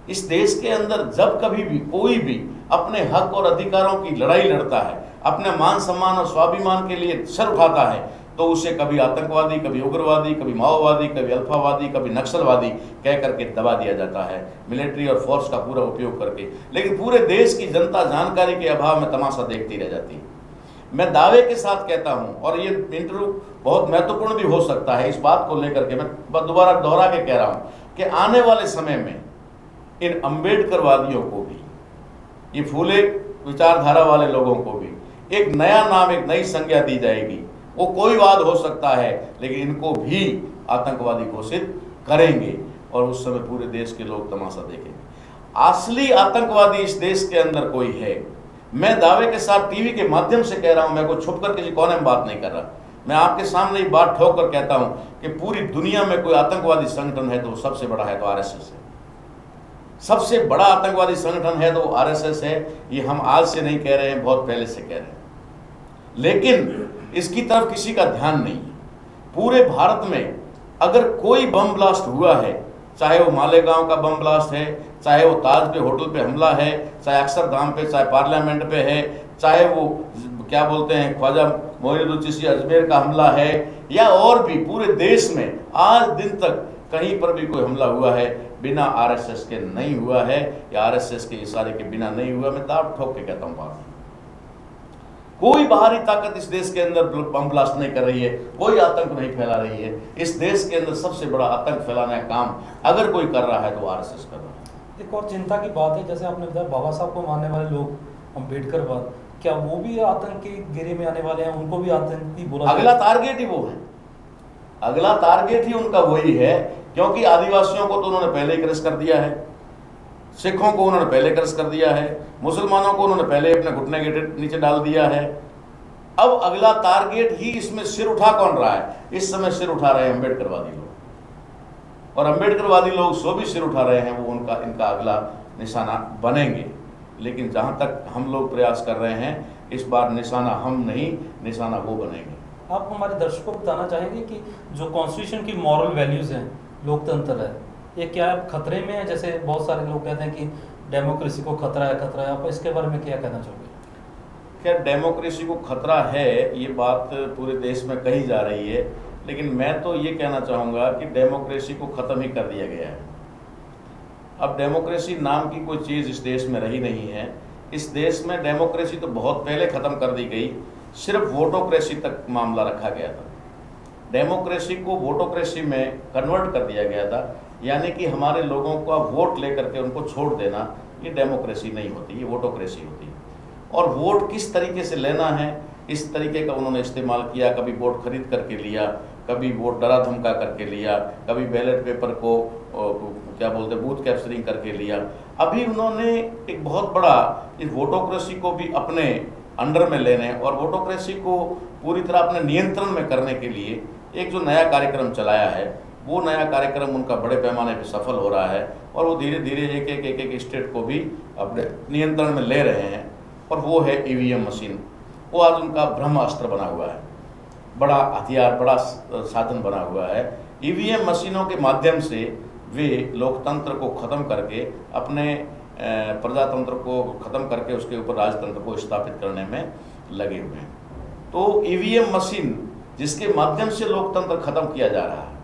इस देश के अंदर जब कभी भी कोई भी अपने हक और अधिकारों की लड़ाई लड़ता है, अपने मान सम्मान और स्वाभिमान के लिए सर उठाता है, तो उसे कभी आतंकवादी, कभी उग्रवादी, कभी माओवादी, कभी अल्फावादी, कभी नक्सलवादी कह करके दबा दिया जाता है, मिलिट्री और फोर्स का पूरा उपयोग करके। लेकिन पूरे देश की जनता जानकारी के अभाव में तमाशा देखती रह जाती है। मैं दावे के साथ कहता हूं, और ये इंटरव्यू बहुत महत्वपूर्ण भी हो सकता है, इस बात को लेकर के मैं दोबारा दोहरा के कह रहा हूं कि आने वाले समय में इन अम्बेडकरवादियों को भी, ये फूले विचारधारा वाले लोगों को भी एक नया नाम, एक नई संज्ञा दी जाएगी। वो कोई वाद हो सकता है, लेकिन इनको भी आतंकवादी घोषित करेंगे और उस समय पूरे देश के लोग तमाशा देखेंगे। असली आतंकवादी इस देश के अंदर कोई है, मैं दावे के साथ टीवी के माध्यम से कह रहा हूं, मैं कोई छुपकर किसी कोने में बात नहीं कर रहा, मैं आपके सामने ये बात ठोक कर कहता हूं कि पूरी दुनिया में कोई आतंकवादी संगठन है तो सबसे बड़ा है तो आरएसएस है। सबसे बड़ा आतंकवादी संगठन है तो आरएसएस है। ये हम आज से नहीं कह रहे हैं, बहुत पहले से कह रहे हैं, लेकिन इसकी तरफ किसी का ध्यान नहीं है। पूरे भारत में अगर कोई बम ब्लास्ट हुआ है, चाहे वो मालेगांव का बम ब्लास्ट है, चाहे वो ताज पे होटल पे हमला है, चाहे अक्षरधाम पे, चाहे पार्लियामेंट पे है, चाहे वो क्या बोलते हैं ख्वाजा मोइनुद्दीन चिश्ती अजमेर का हमला है, या और भी पूरे देश में आज दिन तक कहीं पर भी कोई हमला हुआ है बिना आरएसएस के नहीं हुआ है, या आरएसएस के इशारे के बिना नहीं हुआ। मैं दाव ठोक के कहता हूँ बात, कोई बाहरी ताकत इस देश के अंदर बम ब्लास्ट नहीं कर रही है, कोई आतंक नहीं फैला रही है। इस देश के अंदर सबसे बड़ा आतंक फैलाने का काम अगर कोई कर रहा है तो आरएसएस कर रहा है। एक और चिंता की बात है, जैसे आपने बताया बाबा साहब को मानने वाले लोग, अम्बेडकरवाद, क्या वो भी आतंक के घेरे में आने वाले हैं? उनको भी आतंकी बोला? अगला टारगेट ही वो है, अगला टारगेट ही उनका वही है, क्योंकि आदिवासियों को तो उन्होंने पहले ही क्रश कर दिया है, सिखों को उन्होंने पहले क्रश कर दिया है, मुसलमानों को उन्होंने पहले अपने घुटने के नीचे डाल दिया है। अब अगला टारगेट ही इसमें सिर उठा कौन रहा है? इस समय सिर उठा रहे हैं अम्बेडकरवादी लोग, और अम्बेडकरवादी लोग जो भी सिर उठा रहे हैं वो इनका अगला निशाना बनेंगे। लेकिन जहां तक हम लोग प्रयास कर रहे हैं इस बार निशाना हम नहीं, निशाना वो बनेंगे। आप हमारे दर्शकों को बताना चाहेंगे कि जो कॉन्स्टिट्यूशन की मॉरल वैल्यूज़ हैं, लोकतंत्र है, ये क्या खतरे में है? जैसे बहुत सारे लोग कहते हैं कि डेमोक्रेसी को खतरा है, आप इसके बारे में क्या कहना चाहोगे? क्या डेमोक्रेसी को खतरा है, ये बात पूरे देश में कही जा रही है, लेकिन मैं तो ये कहना चाहूँगा कि डेमोक्रेसी को ख़त्म ही कर दिया गया है। अब डेमोक्रेसी नाम की कोई चीज़ इस देश में रही नहीं है। इस देश में डेमोक्रेसी तो बहुत पहले ख़त्म कर दी गई, सिर्फ वोटोक्रेसी तक मामला रखा गया था। डेमोक्रेसी को वोटोक्रेसी में कन्वर्ट कर दिया गया था, यानी कि हमारे लोगों का वोट लेकर के उनको छोड़ देना, ये डेमोक्रेसी नहीं होती, ये वोटोक्रेसी होती है। और वोट किस तरीके से लेना है, इस तरीके का उन्होंने इस्तेमाल किया। कभी वोट खरीद करके लिया, कभी वोट डरा धमका करके लिया, कभी बैलेट पेपर को क्या बोलते हैं बूथ कैप्चरिंग करके लिया। अभी उन्होंने एक बहुत बड़ा इस वोटोक्रेसी को भी अपने अंडर में लेने और वोटोक्रेसी को पूरी तरह अपने नियंत्रण में करने के लिए एक जो नया कार्यक्रम चलाया है, वो नया कार्यक्रम उनका बड़े पैमाने पर सफल हो रहा है और वो धीरे धीरे एक स्टेट को भी अपने नियंत्रण में ले रहे हैं। और वो है ईवीएम मशीन। वो आज उनका ब्रह्मास्त्र बना हुआ है, बड़ा हथियार, बड़ा साधन बना हुआ है। ईवीएम मशीनों के माध्यम से वे लोकतंत्र को ख़त्म करके अपने प्रजातंत्र को ख़त्म करके उसके ऊपर राजतंत्र को स्थापित करने में लगे हुए हैं। तो ईवीएम मशीन जिसके माध्यम से लोकतंत्र ख़त्म किया जा रहा है,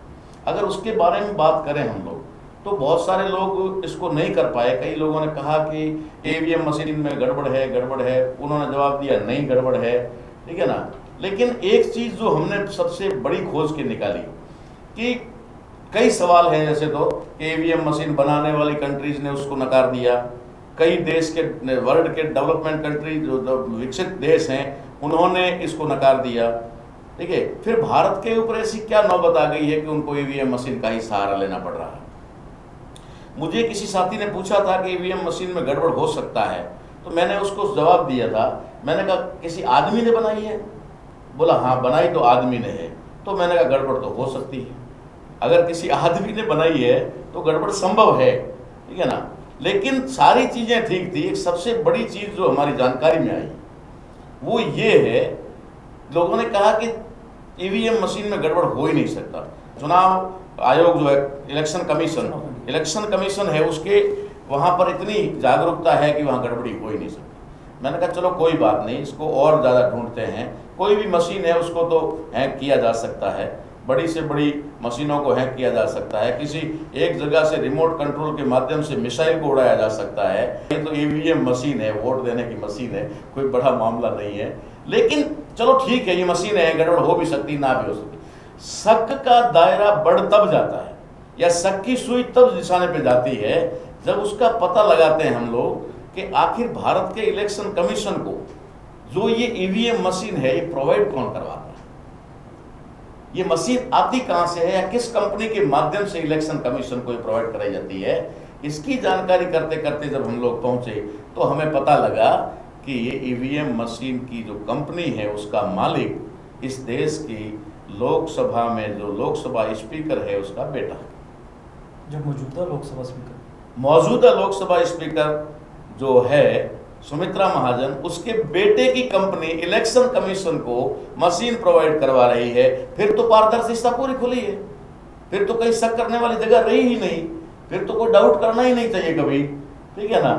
अगर उसके बारे में बात करें हम लोग, तो बहुत सारे लोग इसको नहीं कर पाए। कई लोगों ने कहा कि ईवीएम मशीन में गड़बड़ है, उन्होंने जवाब दिया नहीं गड़बड़ है, ठीक है ना। लेकिन एक चीज़ जो हमने सबसे बड़ी खोज के निकाली कि कई सवाल हैं, जैसे तो ईवीएम मशीन बनाने वाली कंट्रीज ने उसको नकार दिया, कई देश के वर्ल्ड के डेवलपमेंट कंट्री जो विकसित देश हैं उन्होंने इसको नकार दिया, ठीक है। फिर भारत के ऊपर ऐसी क्या नौबत आ गई है कि उनको ईवीएम मशीन का ही सहारा लेना पड़ रहा है। मुझे किसी साथी ने पूछा था कि ईवीएम मशीन में गड़बड़ हो सकता है, तो मैंने उसको जवाब दिया था, मैंने कहा किसी आदमी ने बनाई है? बोला हाँ बनाई तो आदमी ने है। तो मैंने कहा गड़बड़ तो हो सकती है, अगर किसी आदमी ने बनाई है तो गड़बड़ संभव है, ठीक है ना। लेकिन सारी चीज़ें ठीक थी। एक सबसे बड़ी चीज़ जो हमारी जानकारी में आई वो ये है, लोगों ने कहा कि ईवीएम मशीन में गड़बड़ हो ही नहीं सकता। चुनाव आयोग जो है, इलेक्शन कमीशन है, उसके वहाँ पर इतनी जागरूकता है कि वहाँ गड़बड़ी हो ही नहीं सकती। मैंने कहा चलो कोई बात नहीं, इसको और ज़्यादा ढूंढते हैं। कोई भी मशीन है उसको तो हैक किया जा सकता है, बड़ी से बड़ी मशीनों को हैक किया जा सकता है, किसी एक जगह से रिमोट कंट्रोल के माध्यम से मिसाइल को उड़ाया जा सकता है। ये तो ईवीएम मशीन है, वोट देने की मशीन है, कोई बड़ा मामला नहीं है। लेकिन चलो ठीक है, ये मशीन है, गड़बड़ हो भी सकती, ना भी हो सकती। शक का दायरा बढ़ तब जाता है या शक की सुई तब निशाने पे जाती है जब उसका पता लगाते हैं हम लोग कि आखिर भारत के इलेक्शन कमीशन को जो ये ईवीएम मशीन है ये प्रोवाइड कौन करवाता है, ये मशीन आती कहां से है या किस कंपनी के माध्यम से इलेक्शन कमीशन को ये प्रोवाइड कराई जाती है। इसकी जानकारी करते करते जब हम लोग पहुंचे तो हमें पता लगा कि ये ईवीएम मशीन की जो कंपनी है उसका मालिक इस देश की लोकसभा में जो लोकसभा स्पीकर है उसका बेटा है। जो मौजूदा लोकसभा स्पीकर जो है सुमित्रा महाजन, उसके बेटे की कंपनी इलेक्शन कमीशन को मशीन प्रोवाइड करवा रही है। फिर तो पारदर्शिता पूरी खुली है, फिर तो कहीं शक करने वाली जगह रही ही नहीं, फिर तो कोई डाउट करना ही नहीं चाहिए कभी, ठीक है ना।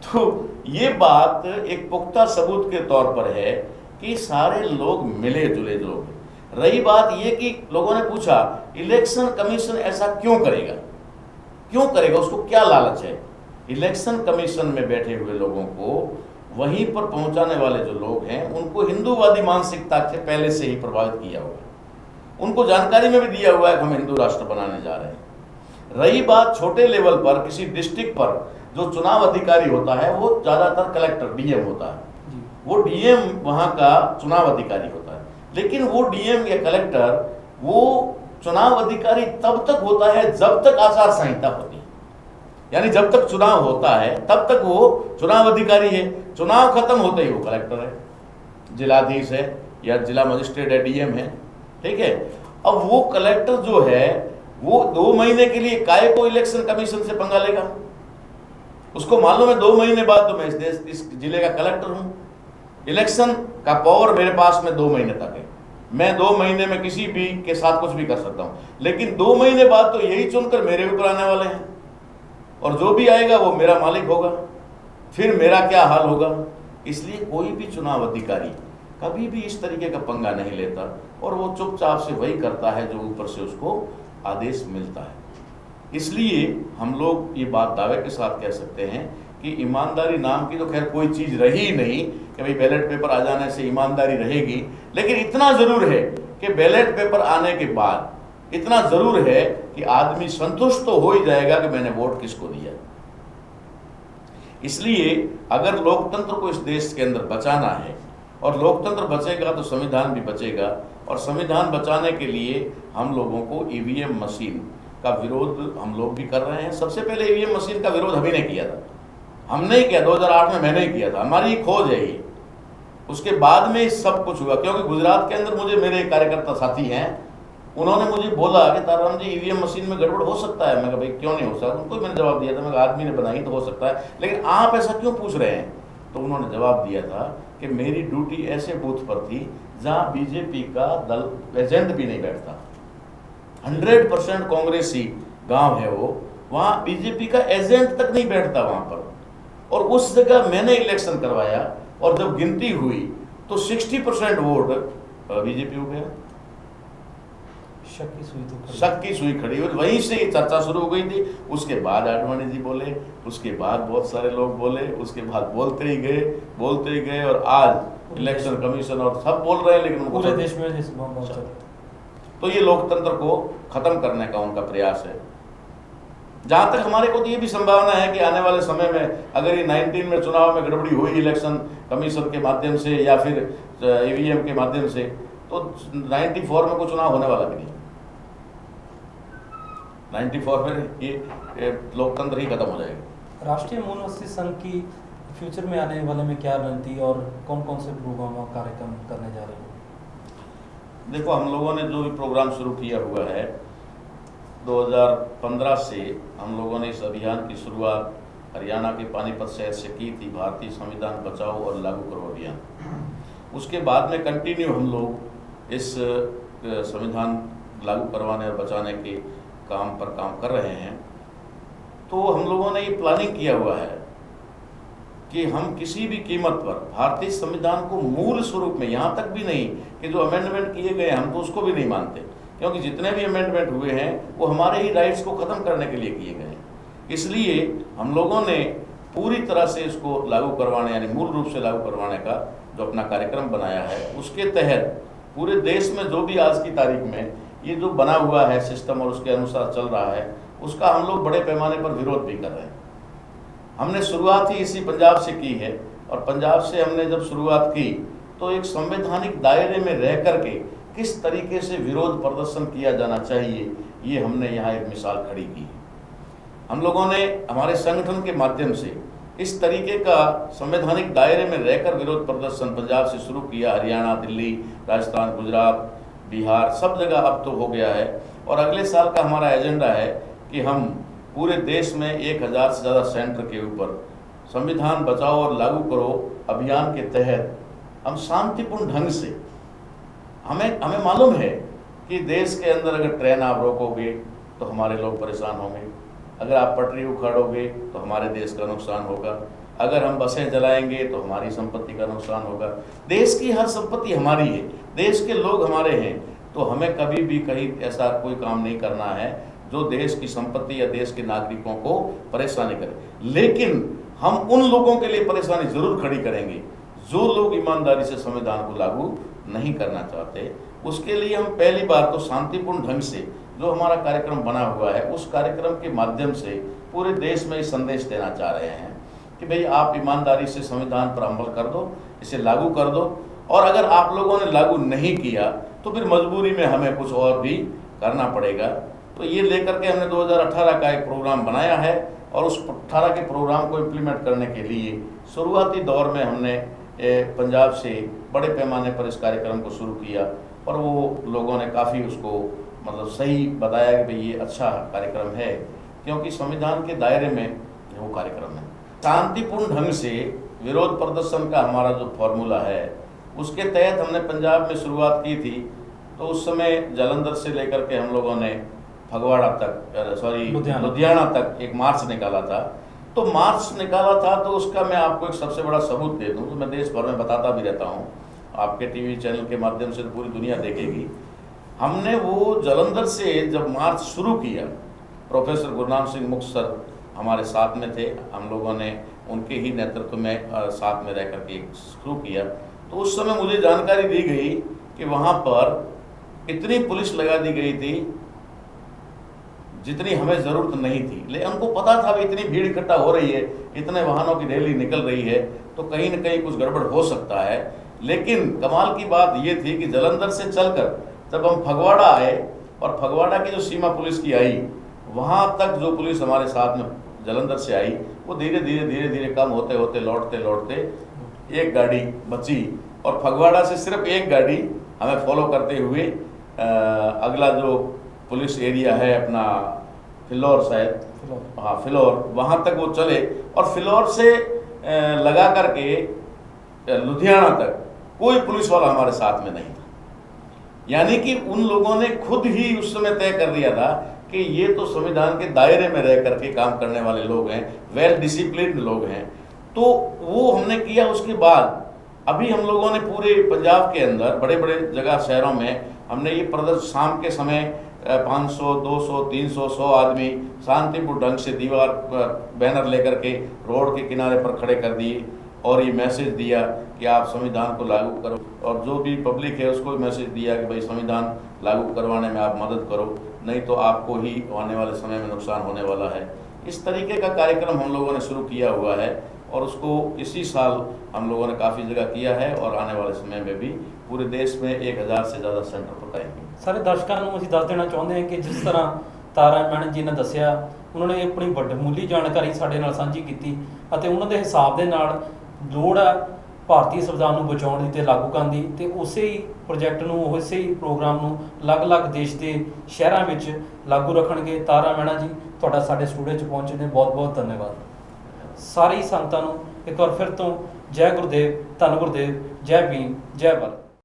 तो ये बात एक पुख्ता सबूत के तौर पर है कि सारे लोग मिले जुले लोग। रही बात ये कि लोगों ने पूछा इलेक्शन कमीशन ऐसा क्यों करेगा, उसको क्या लालच है। इलेक्शन कमीशन में बैठे हुए लोगों को वहीं पर पहुंचाने वाले जो लोग हैं उनको हिंदूवादी मानसिकता से पहले से ही प्रभावित किया हुआ है। उनको जानकारी में भी दिया हुआ है कि हम हिंदू राष्ट्र बनाने जा रहे हैं। रही बात छोटे लेवल पर, किसी डिस्ट्रिक्ट पर जो चुनाव अधिकारी होता है वो ज़्यादातर कलेक्टर डीएम होता है, वो डीएम वहाँ का चुनाव अधिकारी होता है। लेकिन वो डीएम या कलेक्टर वो चुनाव अधिकारी तब तक होता है जब तक आचार संहिता होती है, यानी जब तक चुनाव होता है तब तक वो चुनाव अधिकारी है। चुनाव खत्म होते ही वो कलेक्टर है, जिलाधीश है या जिला मजिस्ट्रेट है, डीएम है, ठीक है। अब वो कलेक्टर जो है वो 2 महीने के लिए काय को इलेक्शन कमीशन से पंगा लेगा। उसको मालूम है 2 महीने बाद तो मैं इस जिले का कलेक्टर हूं, इलेक्शन का पावर मेरे पास में 2 महीने तक है। मैं 2 महीने में किसी भी के साथ कुछ भी कर सकता हूं, लेकिन 2 महीने बाद तो यही चुनकर मेरे ऊपर आने वाले हैं, और जो भी आएगा वो मेरा मालिक होगा, फिर मेरा क्या हाल होगा। इसलिए कोई भी चुनाव अधिकारी कभी भी इस तरीके का पंगा नहीं लेता, और वो चुपचाप से वही करता है जो ऊपर से उसको आदेश मिलता है। इसलिए हम लोग ये बात दावे के साथ कह सकते हैं कि ईमानदारी नाम की तो खैर कोई चीज रही नहीं कि भाई बैलेट पेपर आ जाने से ईमानदारी रहेगी, लेकिन इतना जरूर है कि बैलेट पेपर आने के बाद इतना जरूर है कि आदमी संतुष्ट तो हो ही जाएगा कि मैंने वोट किसको दिया। इसलिए अगर लोकतंत्र को इस देश के अंदर बचाना है, और लोकतंत्र बचेगा तो संविधान भी बचेगा, और संविधान बचाने के लिए हम लोगों को ईवीएम मशीन का विरोध हम लोग भी कर रहे हैं। सबसे पहले ईवीएम मशीन का विरोध हम ही ने किया था, हमने ही किया, 2008 में मैंने ही किया था, हमारी खोज है ये। उसके बाद में सब कुछ हुआ, क्योंकि गुजरात के अंदर मुझे मेरे कार्यकर्ता साथी हैं, उन्होंने मुझे बोला कि ताराराम जी ईवीएम मशीन में गड़बड़ हो सकता है। मैं कहा भाई क्यों नहीं हो सकता, उनको मैंने जवाब दिया था, मैं आदमी ने बनाई तो हो सकता है, लेकिन आप ऐसा क्यों पूछ रहे हैं। तो उन्होंने जवाब दिया था कि मेरी ड्यूटी ऐसे बूथ पर थी जहां बीजेपी का दल एजेंट भी नहीं बैठता, 100% कांग्रेसी गांव है वो, वहां बीजेपी का एजेंट तक नहीं बैठता वहां पर, और उस जगह मैंने इलेक्शन करवाया, और जब गिनती हुई तो 60% वोट बीजेपी हो गया। शक की सुई खड़ी हुई, वहीं से ये चर्चा शुरू हो गई थी। उसके बाद आडवाणी जी बोले, उसके बाद बहुत सारे लोग बोले, उसके बाद बोलते ही गए, और आज इलेक्शन कमीशन और सब बोल रहे हैं, लेकिन पूरे देश में तो ये लोकतंत्र को खत्म करने का उनका प्रयास है। जहां तक हमारे को तो ये भी संभावना है कि आने वाले समय में अगर ये 19 में चुनाव में गड़बड़ी हुई इलेक्शन कमीशन के माध्यम से या फिर ईवीएम के माध्यम से, तो 94 में कोई चुनाव होने वाला भी नहीं। 94 में ये लोकतंत्र ही खत्म हो जाएगा। राष्ट्रीय मूलवासी संघ की फ्यूचर में आने वाले में क्या रणनीति और कौन कौन से प्रोग्राम और कार्यक्रम करने जा रहे हैं? देखो, हम लोगों ने जो भी प्रोग्राम शुरू किया हुआ है 2015 से, हम लोगों ने इस अभियान की शुरुआत हरियाणा के पानीपत शहर से की थी, भारतीय संविधान बचाओ और लागू करो अभियान। उसके बाद में कंटिन्यू हम लोग इस संविधान लागू करवाने और बचाने के काम पर काम कर रहे हैं। तो हम लोगों ने ये प्लानिंग किया हुआ है कि हम किसी भी कीमत पर भारतीय संविधान को मूल स्वरूप में, यहाँ तक भी नहीं कि जो अमेंडमेंट किए गए हम तो उसको भी नहीं मानते, क्योंकि जितने भी अमेंडमेंट हुए हैं वो हमारे ही राइट्स को खत्म करने के लिए किए गए हैं। इसलिए हम लोगों ने पूरी तरह से इसको लागू करवाने, यानी मूल रूप से लागू करवाने का जो अपना कार्यक्रम बनाया है, उसके तहत पूरे देश में जो भी आज की तारीख में ये जो बना हुआ है सिस्टम और उसके अनुसार चल रहा है, उसका हम लोग बड़े पैमाने पर विरोध भी कर रहे हैं। हमने शुरुआत ही इसी पंजाब से की है, और पंजाब से हमने जब शुरुआत की तो एक संवैधानिक दायरे में रह करके किस तरीके से विरोध प्रदर्शन किया जाना चाहिए, ये हमने यहाँ एक मिसाल खड़ी की है। हम लोगों ने हमारे संगठन के माध्यम से इस तरीके का संवैधानिक दायरे में रहकर विरोध प्रदर्शन पंजाब से शुरू किया, हरियाणा, दिल्ली, राजस्थान, गुजरात, बिहार, सब जगह अब तो हो गया है। और अगले साल का हमारा एजेंडा है कि हम पूरे देश में 1000 से ज़्यादा सेंटर के ऊपर संविधान बचाओ और लागू करो अभियान के तहत हम शांतिपूर्ण ढंग से, हमें मालूम है कि देश के अंदर अगर ट्रेन आप रोकोगे तो हमारे लोग परेशान होंगे, अगर आप पटरी उखाड़ोगे तो हमारे देश का नुकसान होगा, अगर हम बसें जलाएंगे तो हमारी संपत्ति का नुकसान होगा। देश की हर संपत्ति हमारी है, देश के लोग हमारे हैं, तो हमें कभी भी कहीं ऐसा कोई काम नहीं करना है जो देश की संपत्ति या देश के नागरिकों को परेशानी करे। लेकिन हम उन लोगों के लिए परेशानी जरूर खड़ी करेंगे जो लोग ईमानदारी से संविधान को लागू नहीं करना चाहते। उसके लिए हम पहली बार तो शांतिपूर्ण ढंग से जो हमारा कार्यक्रम बना हुआ है, उस कार्यक्रम के माध्यम से पूरे देश में संदेश देना चाह रहे हैं कि भाई आप ईमानदारी से संविधान पर अमल कर दो, इसे लागू कर दो, और अगर आप लोगों ने लागू नहीं किया तो फिर मजबूरी में हमें कुछ और भी करना पड़ेगा। तो ये लेकर के हमने 2018 का एक प्रोग्राम बनाया है, और उस 18 के प्रोग्राम को इम्प्लीमेंट करने के लिए शुरुआती दौर में हमने पंजाब से बड़े पैमाने पर इस कार्यक्रम को शुरू किया, और वो लोगों ने काफ़ी उसको मतलब सही बताया कि भाई ये अच्छा कार्यक्रम है, क्योंकि संविधान के दायरे में वो कार्यक्रम है। शांतिपूर्ण ढंग से विरोध प्रदर्शन का हमारा जो फॉर्मूला है उसके तहत हमने पंजाब में शुरुआत की थी। तो उस समय जालंधर से लेकर के हम लोगों ने फगवाड़ा तक लुधियाना तक एक मार्च निकाला था। तो मार्च निकाला था तो उसका मैं आपको एक सबसे बड़ा सबूत दे दूं, तो मैं देश भर में बताता भी रहता हूं, आपके टीवी चैनल के माध्यम से तो पूरी दुनिया देखेगी। हमने वो जालंधर से जब मार्च शुरू किया, प्रोफेसर गुरनाम सिंह मुख सर हमारे साथ में थे, हम लोगों ने उनके ही नेतृत्व में साथ में रह करके शुरू किया। तो उस समय मुझे जानकारी दी गई कि वहाँ पर इतनी पुलिस लगा दी गई थी जितनी हमें ज़रूरत नहीं थी, लेकिन हमको पता था भाई इतनी भीड़ इकट्ठा हो रही है, इतने वाहनों की रैली निकल रही है, तो कहीं न कहीं कुछ गड़बड़ हो सकता है। लेकिन कमाल की बात ये थी कि जालंधर से चलकर जब हम फगवाड़ा आए और फगवाड़ा की जो सीमा पुलिस की आई, वहाँ तक जो पुलिस हमारे साथ में जालंधर से आई, वो धीरे धीरे कम होते होते लौटते एक गाड़ी बची और फगवाड़ा से सिर्फ एक गाड़ी हमें फॉलो करते हुए अगला जो पुलिस एरिया है अपना फिलौर, शायद हाँ फिलौर, वहाँ तक वो चले और फिलौर से लगा करके लुधियाना तक कोई पुलिस वाला हमारे साथ में नहीं था। यानी कि उन लोगों ने खुद ही उस समय तय कर दिया था कि ये तो संविधान के दायरे में रह करके काम करने वाले लोग हैं, वेल डिसिप्लिन्ड लोग हैं। तो वो हमने किया। उसके बाद अभी हम लोगों ने पूरे पंजाब के अंदर बड़े बड़े जगह शहरों में हमने ये प्रदर्शन शाम के समय 500, 200, 300, 100 आदमी शांतिपूर्ण ढंग से दीवार बैनर लेकर के रोड के किनारे पर खड़े कर दिए और ये मैसेज दिया कि आप संविधान को लागू करो, और जो भी पब्लिक है उसको मैसेज दिया कि भाई संविधान लागू करवाने में आप मदद करो, नहीं तो आपको ही आने वाले समय में नुकसान होने वाला है। इस तरीके का कार्यक्रम हम लोगों ने शुरू किया हुआ है और उसको इसी साल हम लोगों ने काफ़ी जगह किया है और आने वाले समय में भी पूरे देश में 1000 से ज़्यादा सेंटर बताएंगे। ਸਾਰੇ ਦਰਸ਼ਕਾਂ ਨੂੰ ਅਸੀਂ ਦੱਸ ਦੇਣਾ ਚਾਹੁੰਦੇ ਹਾਂ ਕਿ ਜਿਸ ਤਰ੍ਹਾਂ ਤਾਰਾ ਮੈਡਮ ਜੀ ਨੇ ਦੱਸਿਆ, ਉਹਨਾਂ ਨੇ ਆਪਣੀ ਵੱਡਮੁੱਲੀ ਜਾਣਕਾਰੀ ਸਾਡੇ ਨਾਲ ਸਾਂਝੀ ਕੀਤੀ ਅਤੇ ਉਹਨਾਂ ਦੇ ਹਿਸਾਬ ਦੇ ਨਾਲ ਲੋੜ ਹੈ ਭਾਰਤੀ ਸੰਵਿਧਾਨ ਨੂੰ ਬਚਾਉਣ ਦੀ ਤੇ ਲਾਗੂ ਕਰਨ ਦੀ, ਤੇ ਉਸੇ ਹੀ ਪ੍ਰੋਜੈਕਟ ਨੂੰ ਉਸੇ ਹੀ ਪ੍ਰੋਗਰਾਮ ਨੂੰ ਅਲੱਗ-ਅਲੱਗ ਦੇਸ਼ ਦੇ ਸ਼ਹਿਰਾਂ ਵਿੱਚ ਲਾਗੂ ਰੱਖਣਗੇ। ਤਾਰਾ ਮੈਡਮ ਜੀ ਤੁਹਾਡਾ ਸਾਡੇ ਸਟੂਡੀਓ 'ਚ ਪਹੁੰਚਣ ਦੇ ਬਹੁਤ-ਬਹੁਤ ਧੰਨਵਾਦ। ਸਾਰੀ ਸੰਗਤਾਂ ਨੂੰ ਇੱਕ ਵਾਰ ਫਿਰ ਤੋਂ ਜੈ ਗੁਰਦੇਵ, ਧੰਨ ਗੁਰਦੇਵ, ਜੈ ਭੀਮ, ਜੈ ਭਾਰਤ।